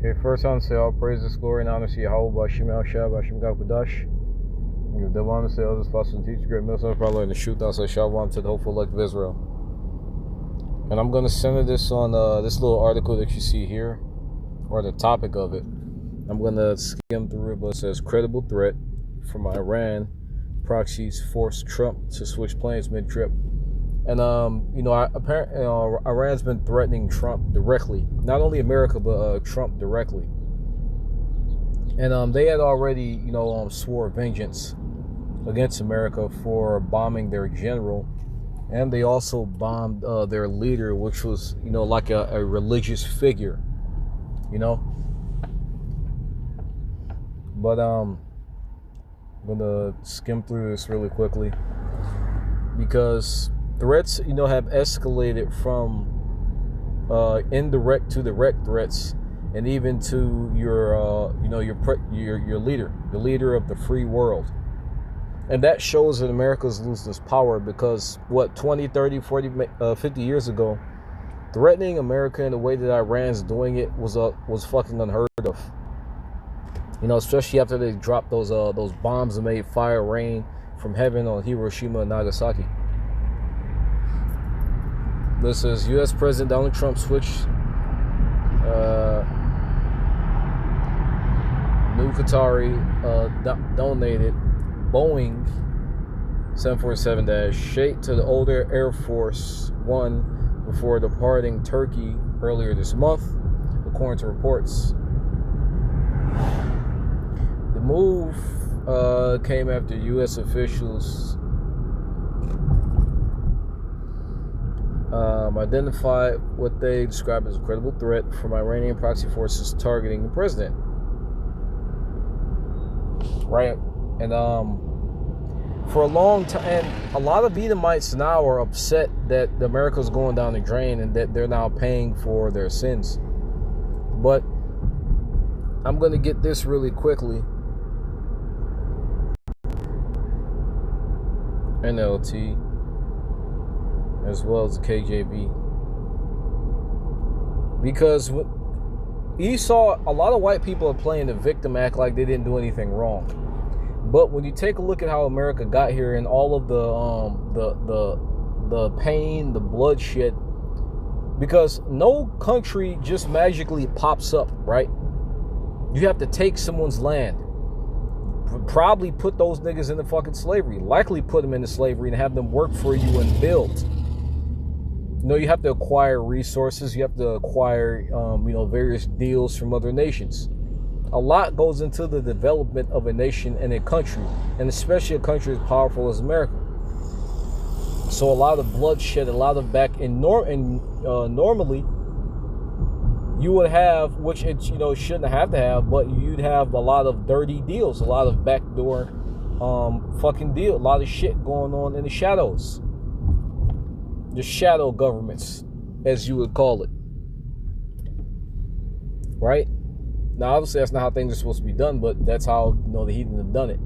Okay, first on say all praises, glory, and honor to Yahweh, Bashim El Shah, Bashim Gakadash. Give the honor to others, apostles, and teachers, great ministers, probably in the shoot down, say Shalom to the hopeful elect of Israel. And I'm going to center this on this little article that you see here, or the topic of it. I'm going to skim through it, but it says credible threat from Iran. Proxies force Trump to switch planes mid-trip. And apparently, Iran's been threatening Trump directly, not only America but Trump directly. And they had already, swore vengeance against America for bombing their general, and they also bombed their leader, which was, like a religious figure, But I'm gonna skim through this really quickly because threats, have escalated from indirect to direct threats, and even to your leader, the leader of the free world. And that shows that America's losing its power because 20, 30, 40, 50 years ago, threatening America in the way that Iran's doing it was fucking unheard of. Especially after they dropped those bombs that made fire rain from heaven on Hiroshima and Nagasaki. This is U.S. President Donald Trump switched New Qatari donated Boeing 747-8 to the older Air Force One before departing Turkey earlier this month, according to reports. The move came after U.S. officials identified what they described as a credible threat from Iranian proxy forces targeting the president. Right? And for a long time, and a lot of Edomites now are upset that America's going down the drain and that they're now paying for their sins. But I'm going to get this really quickly. NLT, as well as the KJV. Because Esau, a lot of white people are playing the victim act like they didn't do anything wrong. But when you take a look at how America got here and all of the pain, the bloodshed, because no country just magically pops up, right? You have to take someone's land, probably put those niggas into fucking slavery, likely put them into slavery and have them work for you and build. You have to acquire resources. You have to acquire, various deals from other nations. A lot goes into the development of a nation and a country, and especially a country as powerful as America. So a lot of bloodshed, a lot of normally you would have, which it shouldn't have to have, but you'd have a lot of dirty deals, a lot of backdoor fucking deal, a lot of shit going on in the shadows. The shadow governments, as you would call it. Right? Now, obviously, that's not how things are supposed to be done, but that's how, the heathen have done it.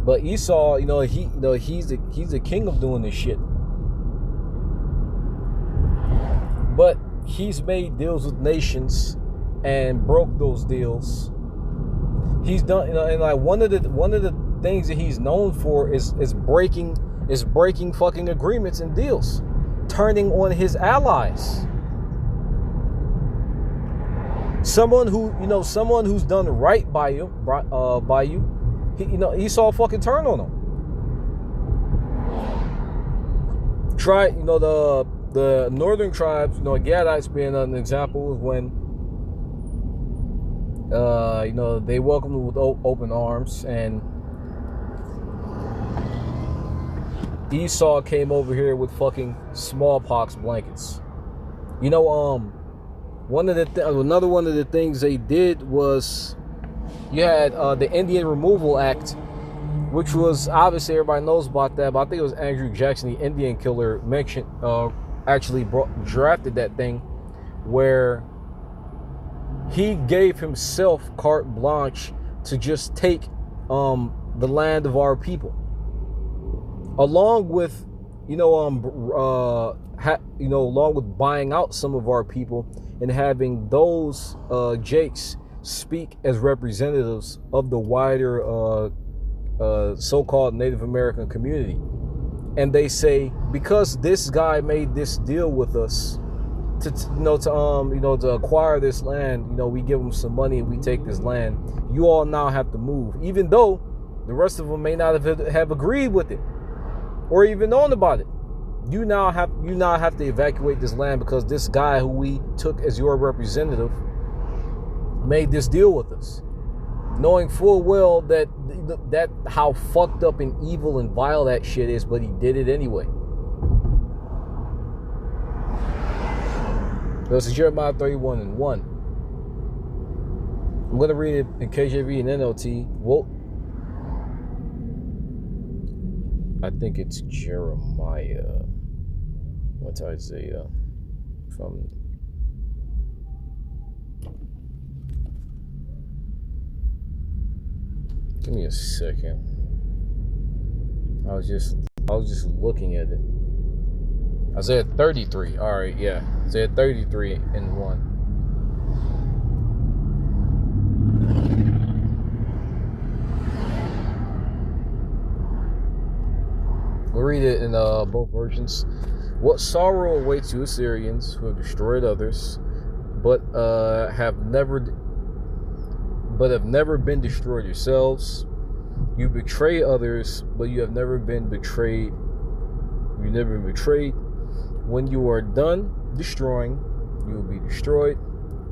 But Esau, he's the king of doing this shit. But he's made deals with nations and broke those deals. He's done, and like one of the things that he's known for is breaking fucking agreements and deals, turning on his allies. Someone who's done right by you, Esau fucking turned on him. Try, the northern tribes, Gadites being an example, when they welcomed him with open arms, and Esau came over here with fucking smallpox blankets. Another one of the things they did was you had the Indian Removal Act, which was, obviously everybody knows about that, but I think it was Andrew Jackson, the Indian killer, drafted that thing, where he gave himself carte blanche to just take the land of our people, along with along with buying out some of our people and having those jakes speak as representatives of the wider so-called Native American community. And they say, because this guy made this deal with us to acquire this land, we give them some money and we take this land. You all now have to move, even though the rest of them may not have agreed with it or even known about it. You now have to evacuate this land because this guy who we took as your representative made this deal with us, knowing full well that how fucked up and evil and vile that shit is, but he did it anyway. This is Jeremiah 31:1. I'm going to read it in KJV and NLT. Well, I think it's Jeremiah. What's Isaiah? Give me a second. I was just looking at it. Isaiah 33. All right, yeah. Isaiah 33:1. We'll read it in both versions. What sorrow awaits you, Assyrians, who have destroyed others, but have never been destroyed yourselves. You betray others, but you have never been betrayed. You've never been betrayed. When you are done destroying, you will be destroyed.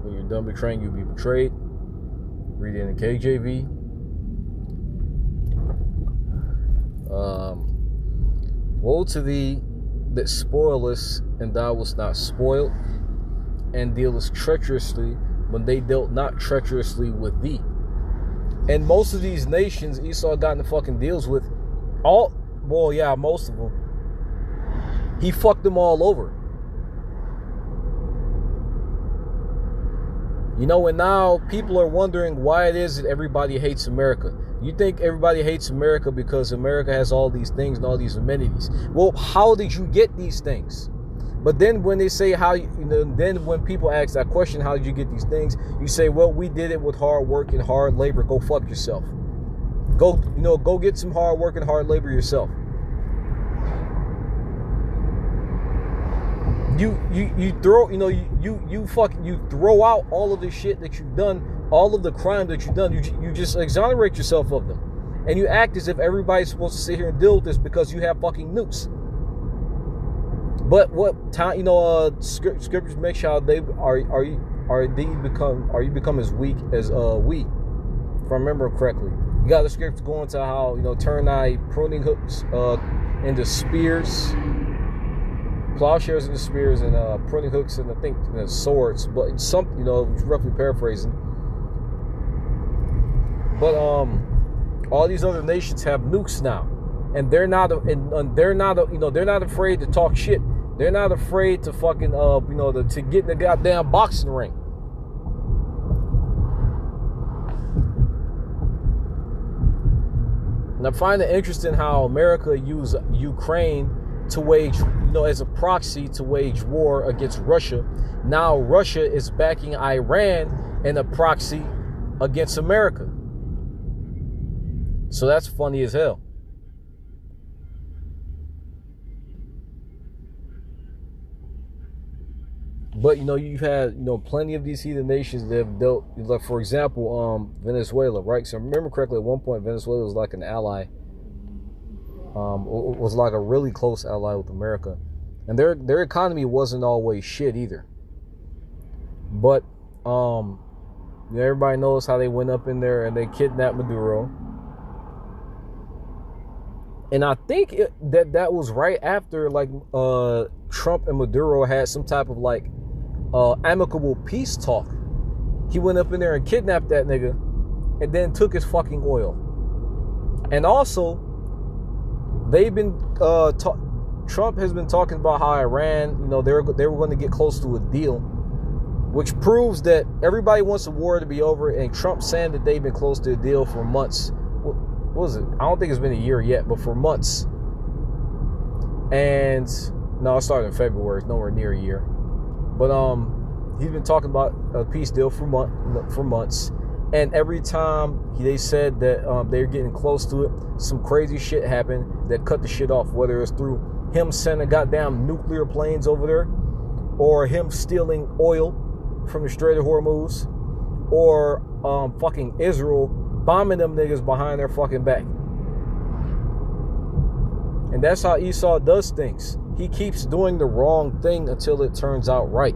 When you're done betraying, you'll be betrayed. Read it in the KJV. Woe to thee that spoilest, and thou wast not spoiled, and dealest treacherously when they dealt not treacherously with thee. And most of these nations Esau got into fucking deals with, most of them. He fucked them all over. And now people are wondering why it is that everybody hates America. You think everybody hates America because America has all these things and all these amenities. Well, how did you get these things? But then when they say then when people ask that question, how did you get these things? You say, well, we did it with hard work and hard labor. Go fuck yourself. Go get some hard work and hard labor yourself. You throw out all of the shit that you've done, all of the crime that you've done. You just exonerate yourself of them, and you act as if everybody's supposed to sit here and deal with this because you have fucking nukes. But what time? Scriptures make sure they you become as weak as we. If I remember correctly, you got the scriptures going to how turn thy pruning hooks into spears. Plowshares and spears, and pruning hooks, and I think swords, but it's something, roughly paraphrasing. But all these other nations have nukes now, and they're not afraid to talk shit. They're not afraid to fucking to get in the goddamn boxing ring. And I find it interesting how America used Ukraine to wage, as a proxy to wage war against Russia. Now Russia is backing Iran in a proxy against America. So that's funny as hell. But you've had plenty of these heathen nations that have dealt, like for example, Venezuela, right? So I remember correctly, at one point Venezuela was like an ally. Was like a really close ally with America, and their economy wasn't always shit either. But everybody knows how they went up in there and they kidnapped Maduro, and I think that was right after Trump and Maduro had some type of amicable peace talk. He went up in there and kidnapped that nigga, and then took his fucking oil, and also. They've been Trump has been talking about how Iran, they were going to get close to a deal, which proves that everybody wants the war to be over. And Trump saying that they've been close to a deal for months. What was it? I don't think it's been a year yet, but for months. And no, it started in February. It's nowhere near a year. But he's been talking about a peace deal for months. And every time they said that they're getting close to it, some crazy shit happened that cut the shit off, whether it's through him sending goddamn nuclear planes over there, or him stealing oil from the Strait of Hormuz, or fucking Israel bombing them niggas behind their fucking back. And that's how Esau does things. He keeps doing the wrong thing until it turns out right.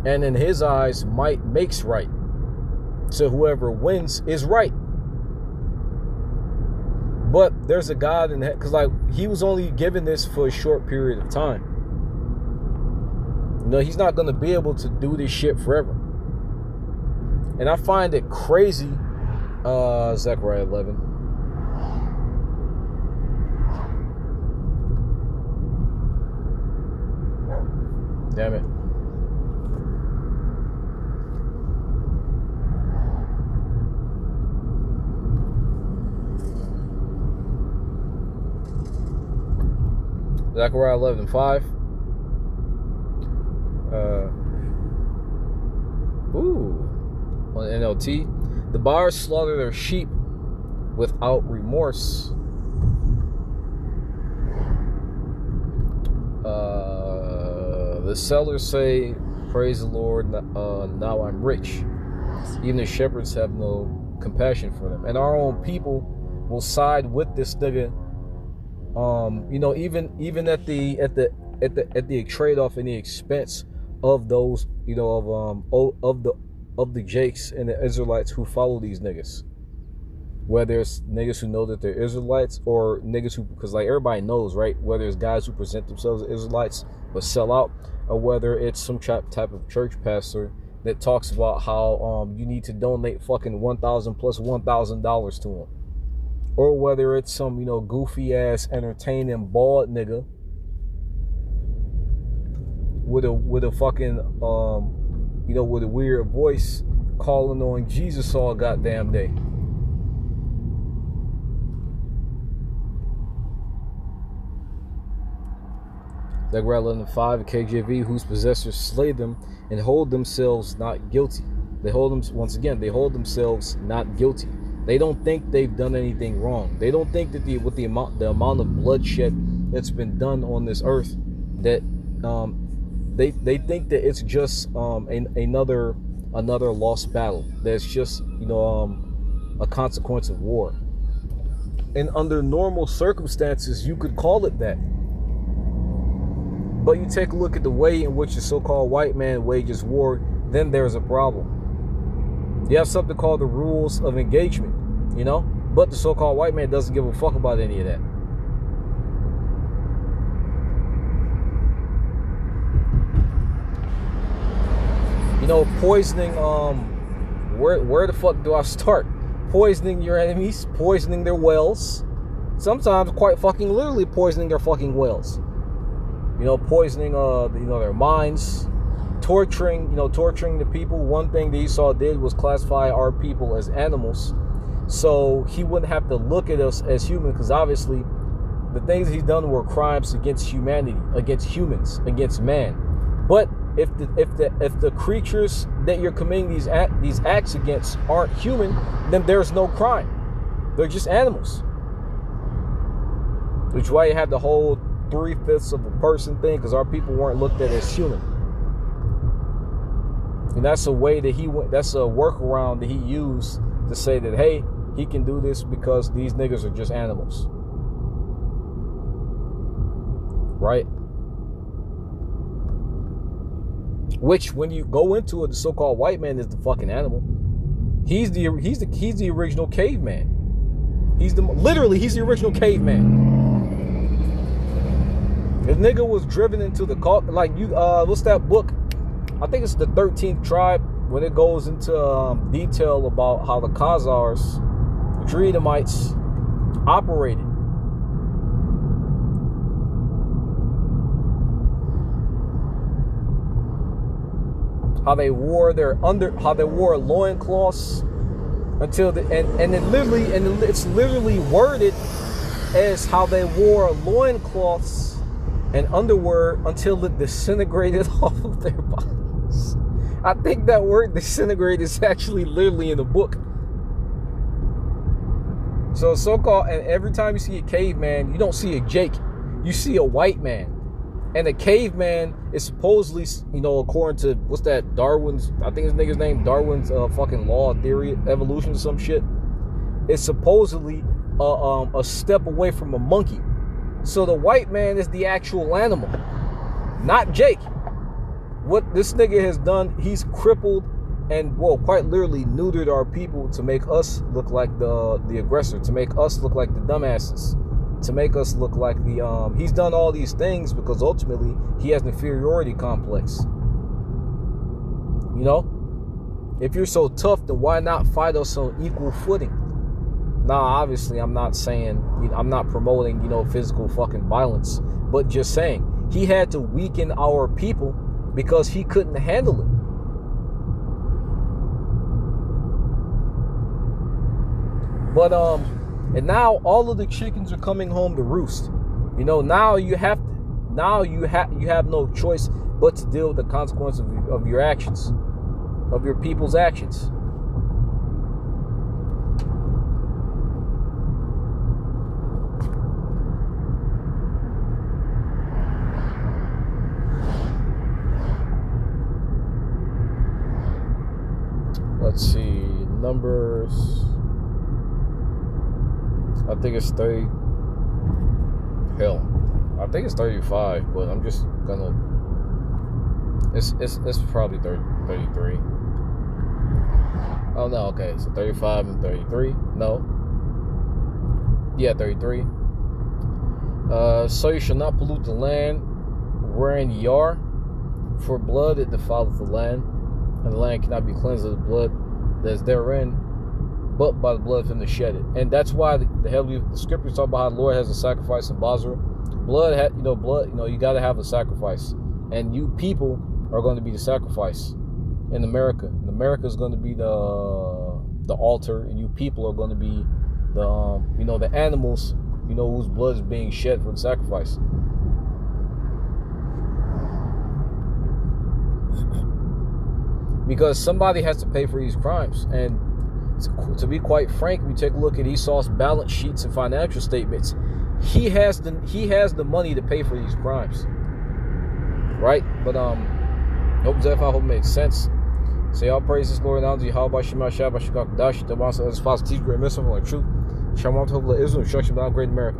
And in his eyes, might makes right. So whoever wins is right. But there's a God in that, because like he was only given this for a short period of time. You know, he's not going to be able to do this shit forever. And I find it crazy. Zechariah 11. Damn it. Zechariah 11:5. On NLT, the buyers slaughter their sheep without remorse. The sellers say, "Praise the Lord, now I'm rich." Even the shepherds have no compassion for them, and our own people will side with this nigga. You know, even at the trade-off and the expense of those, you know, of the Jakes and the Israelites who follow these niggas. Whether it's niggas who know that they're Israelites, or niggas who, because like everybody knows, right? Whether it's guys who present themselves as Israelites but sell out, or whether it's some type of church pastor that talks about how you need to donate fucking $1,000 plus $1,000 to him. Or whether it's some, you know, goofy ass entertaining bald nigga with a fucking you know, with a weird voice calling on Jesus all goddamn day. Zechariah 11:5, KJV, whose possessors slay them and hold themselves not guilty. They hold them, once again, they hold themselves not guilty. They don't think they've done anything wrong. They don't think that with the amount of bloodshed that's been done on this earth, that they think that it's just another lost battle. That's just, you know, a consequence of war. And under normal circumstances, you could call it that. But you take a look at the way in which the so-called white man wages war, then there's a problem. You have something called the rules of engagement, you know? But the so-called white man doesn't give a fuck about any of that. You know, poisoning, where the fuck do I start? Poisoning your enemies, poisoning their wells. Sometimes quite fucking literally poisoning their fucking wells. You know, poisoning, you know, their minds, torturing the people. One thing that Esau did was classify our people as animals, so he wouldn't have to look at us as human, because obviously the things he's done were crimes against humanity, against humans, against man. But if the creatures that you're committing these acts against aren't human, then there's no crime. They're just animals. Which is why you have the whole 3/5 of a person thing, because our people weren't looked at as human. And that's a way that that's a workaround that he used to say that, hey, he can do this because these niggas are just animals. Right? Which, when you go into it, the so-called white man is the fucking animal. He's the original caveman. He's the original caveman. The nigga was driven into the cult, like you. What's that book? I think it's the 13th Tribe, when it goes into detail about how the Khazars, the Edomites, operated. How they wore loincloths, until it's literally worded as how they wore loincloths and underwear until it disintegrated off of their bodies. I think that word disintegrate is actually literally in the book. So so-called, and every time you see a caveman, you don't see a Jake, you see a white man. And a caveman is supposedly, you know, according to, what's that, Darwin's, I think his nigga's name, Darwin's fucking law of theory, evolution or some shit. It's supposedly a step away from a monkey. So the white man is the actual animal, not Jake. What this nigga has done, he's crippled and, well, quite literally neutered our people to make us look like the aggressor, to make us look like the dumbasses, to make us look like the he's done all these things because ultimately he has an inferiority complex. You know, if you're so tough, then why not fight us on equal footing? Now, obviously, I'm not saying, I'm not promoting, you know, physical fucking violence, but just saying he had to weaken our people because he couldn't handle it. But and now all of the chickens are coming home to roost. You know, now you have no choice but to deal with the consequences of your actions, of your people's actions. Let's see, numbers. I think it's 30. Hell, I think it's 35, but I'm just gonna. It's probably 33. Oh no, okay, so 35 and 33. No. Yeah, 33. So you shall not pollute the land wherein ye are, for blood it defileth the land, and the land cannot be cleansed of the blood that is therein, but by the blood of him that shed it. And that's why the scriptures talk about how the Lord has a sacrifice in Basra. Blood, you got to have a sacrifice. And you people are going to be the sacrifice in America. And America is going to be the altar, and you people are going to be the animals, whose blood is being shed for the sacrifice. Because somebody has to pay for these crimes. And to be quite frank, we take a look at Esau's balance sheets and financial statements. He has the money to pay for these crimes, right? But hope it makes sense. Say all praises, Lord, and honor how by Shema Shabbat Shikak Dash, the monster as far as teach great message like truth. Shalom to Israel, instruction about great America.